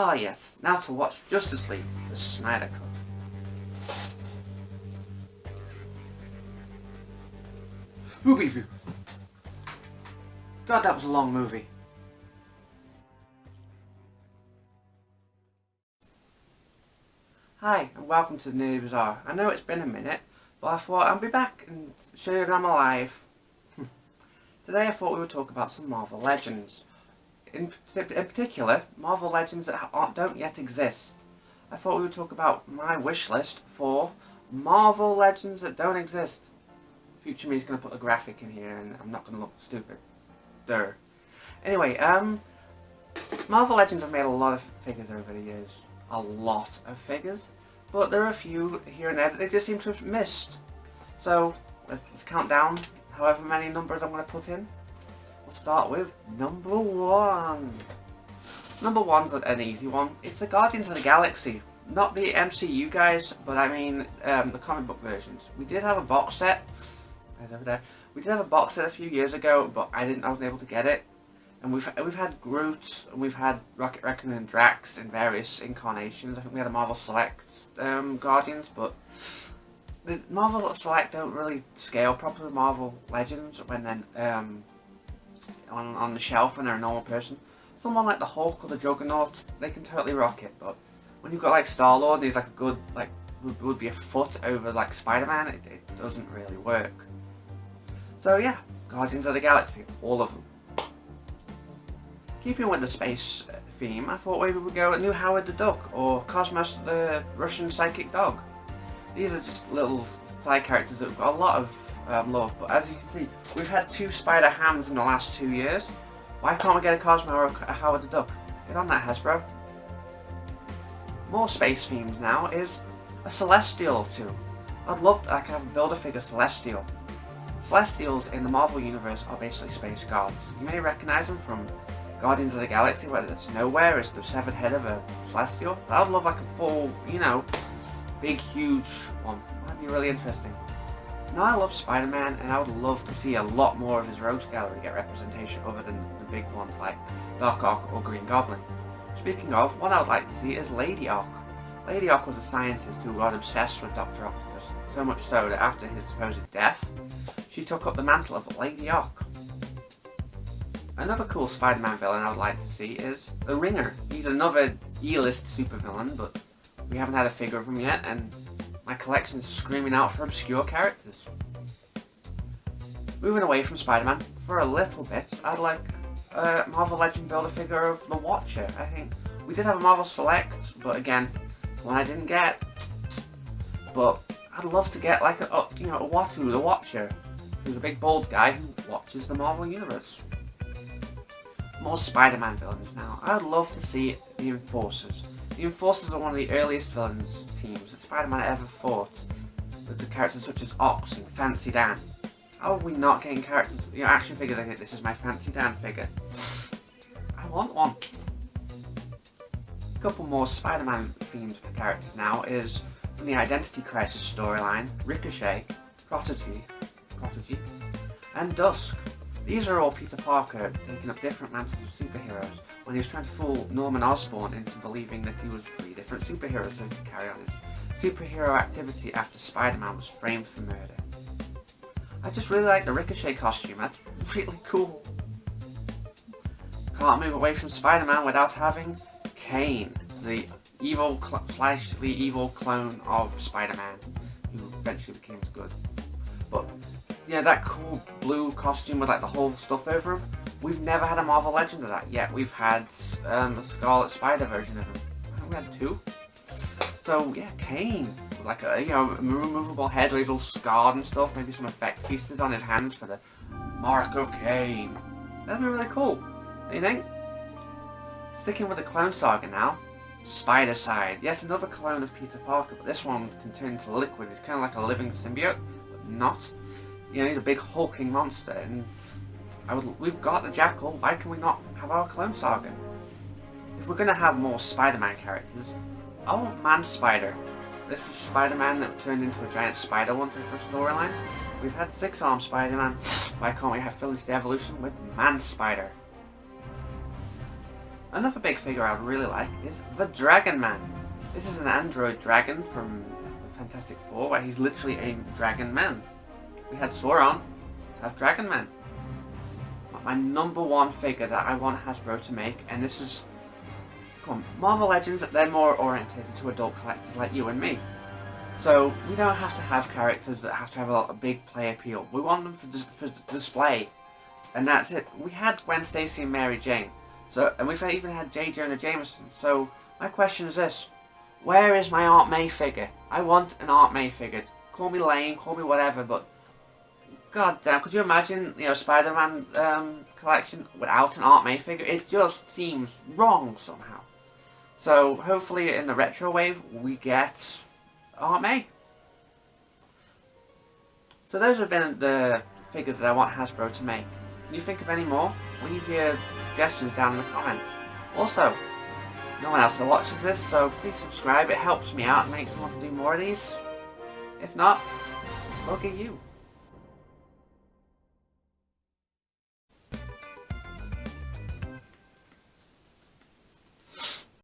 Ah yes, now to watch Justice League, the Snyder Cut. Movie review. God, that was a long movie. Hi, and welcome to the Nearly Bizarre. I know it's been a minute, but I thought I'd be back and show you that I'm alive. Today I thought we would talk about some Marvel Legends. In particular, Marvel Legends that don't yet exist. I thought we would talk about my wish list for Marvel Legends that don't exist. Future me is going to put a graphic in here and I'm not going to look stupid. Durr. Anyway, Marvel Legends have made a lot of figures over the years. A lot of figures. But there are a few here and there that they just seem to have missed. So, let's count down however many numbers I'm going to put in. We'll start with number 1. Number 1's an easy one. It's the Guardians of the Galaxy. Not the MCU guys, but I mean the comic book versions. We did have a box set. Right over there. We did have a box set a few years ago, but I wasn't able to get it. And we've had Groot, and we've had Rocket Raccoon and Drax in various incarnations. I think we had a Marvel Select Guardians, but the Marvel Select don't really scale properly with Marvel Legends when they're on the shelf when they're a normal person. Someone like the Hulk or the Juggernaut, they can totally rock it, but when you've got like Star-Lord and he's like a good, like, would be a foot over like Spider-Man, it doesn't really work. So yeah, Guardians of the Galaxy, all of them. Keeping with the space theme, I thought maybe we'd go a new Howard the Duck or Cosmos the Russian psychic dog. These are just little side characters that have got a lot of love, but as you can see, we've had 2 Spider-Hams in the last 2 years. Why can't we get a Cosmo or a Howard the Duck? Get on that, Hasbro. More space themes now is a Celestial or 2. I'd love to have a Build-A-Figure Celestial. Celestials in the Marvel Universe are basically space gods. You may recognise them from Guardians of the Galaxy, whether it's Nowhere is the severed head of a Celestial. I would love like a full, big, huge one. That'd be really interesting. Now I love Spider-Man, and I would love to see a lot more of his Rogues Gallery get representation other than the big ones like Doc Ock or Green Goblin. Speaking of, one I would like to see is Lady Ock. Lady Ock was a scientist who got obsessed with Dr. Octopus, so much so that after his supposed death, she took up the mantle of Lady Ock. Another cool Spider-Man villain I would like to see is the Ringer. He's another E-list supervillain, but we haven't had a figure of him yet, and my collection's screaming out for obscure characters. Moving away from Spider-Man for a little bit, I'd like a Marvel Legend Build-A-Figure of the Watcher. I think we did have a Marvel Select, but again, one I didn't get. But I'd love to get like a Watu, the Watcher, who's a big bald guy who watches the Marvel Universe. More Spider-Man villains now. I would love to see the Enforcers. The Enforcers are one of the earliest villains teams that Spider-Man ever fought, with the characters such as Ox and Fancy Dan. How are we not getting characters, action figures? I think this is my Fancy Dan figure. I want one. A couple more Spider-Man themed characters now is from the Identity Crisis storyline, Ricochet, Prodigy, and Dusk. These are all Peter Parker taking up different mantles of superheroes when he was trying to fool Norman Osborn into believing that he was 3 different superheroes so he could carry on his superhero activity after Spider-Man was framed for murder. I just really like the Ricochet costume, that's really cool. Can't move away from Spider-Man without having Kane, the slightly evil clone of Spider-Man, who eventually became good. But yeah, that cool blue costume with like the whole stuff over him. We've never had a Marvel Legend of that yet. We've had a Scarlet Spider version of him. I think we had 2. So yeah, Kane with like a removable head where he's all scarred and stuff. Maybe some effect pieces on his hands for the Mark of Kane. That'd be really cool. What do you think? Sticking with the clone saga now. Spider-Side. Yet another clone of Peter Parker, but this one can turn into liquid. He's kind of like a living symbiote, but not. He's a big hulking monster, and we've got the Jackal, why can we not have our Clone Saga? If we're going to have more Spider-Man characters, I want Man-Spider. This is Spider-Man that turned into a giant spider once in the storyline. We've had 6-armed Spider-Man, why can't we have finish the evolution with Man-Spider? Another big figure I really like is the Dragon Man. This is an android dragon from the Fantastic Four, where he's literally a dragon man. We had Sauron, let's have Dragon Man. My number one figure that I want Hasbro to make, and this is, come on, Marvel Legends, they're more orientated to adult collectors like you and me. So we don't have to have characters that have to have a big play appeal. We want them for display, and that's it. We had Gwen Stacy and Mary Jane, and we've even had J. Jonah Jameson. So my question is this: where is my Aunt May figure? I want an Aunt May figure. Call me lame, call me whatever, but god damn, could you imagine, Spider-Man collection without an Aunt May figure? It just seems wrong somehow. So hopefully in the retro wave we get Aunt May. So those have been the figures that I want Hasbro to make. Can you think of any more? Leave your suggestions down in the comments. Also, no one else watches this, so please subscribe. It helps me out and makes me want to do more of these. If not, look at you.